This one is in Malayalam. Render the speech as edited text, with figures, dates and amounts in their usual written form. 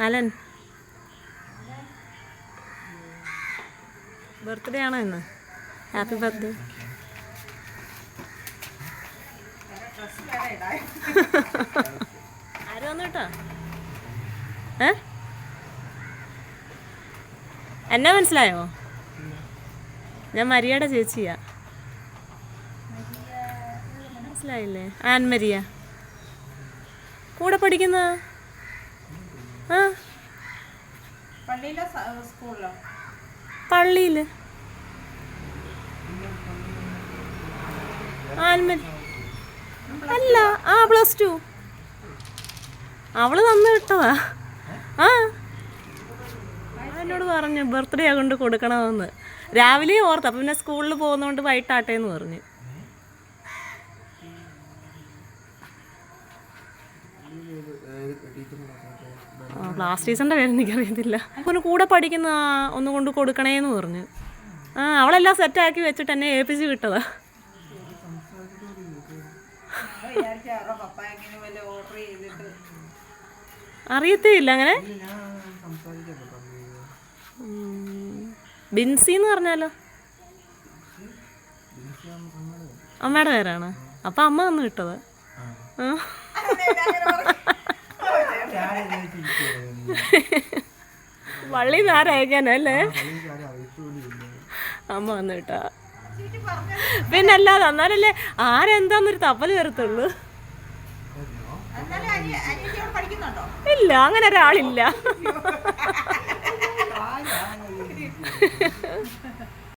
അലൻ ബർത്ത്ഡേ ആണോ ഇന്ന്? Happy birthday. ആര് വന്നു കേട്ടോ? എന്നെ മനസ്സിലായോ? ഞാൻ മരിയയുടെ ചേച്ചിയാ. മനസ്സിലായില്ലേ? ആൻമരിയ കൂടെ പഠിക്കുന്ന. ആ പള്ളിയിൽ ആൻമരി അല്ല. ആ +2 അവള് തന്നു വിട്ടതാ. ആ എന്നോട് പറഞ്ഞു ബർത്ത്ഡേ കൊണ്ട് കൊടുക്കണമെന്ന്. രാവിലെ ഓർത്ത്. അപ്പം പിന്നെ സ്കൂളിൽ പോകുന്നതുകൊണ്ട് വൈകിട്ടാട്ടേന്ന് പറഞ്ഞു. ക്ലാസ് ടീച്ചറിൻ്റെ പേര് എനിക്കറിയത്തില്ല. അപ്പം കൂടെ പഠിക്കുന്ന ഒന്ന് കൊണ്ട് കൊടുക്കണേന്ന് പറഞ്ഞു. ആ അവളെല്ലാം സെറ്റാക്കി വെച്ചിട്ട് എന്നെ ഏൽപ്പിച്ച് വിട്ടതാ. അറിയത്തേയില്ല അങ്ങനെ. ബിൻസി എന്ന് പറഞ്ഞാലോ അമ്മയുടെ പേരാണ്. അപ്പം അമ്മ വന്ന് കിട്ടത്. വള്ളിന്ന് ആരയക്കാനല്ലേ അമ്മ വന്ന് കിട്ടാ. പിന്നല്ലാതെ എന്നാലല്ലേ ആരെന്താന്നൊരു തപ്പല് വരത്തുള്ളൂ. ഇല്ല അങ്ങനെ ഒരാളില്ല.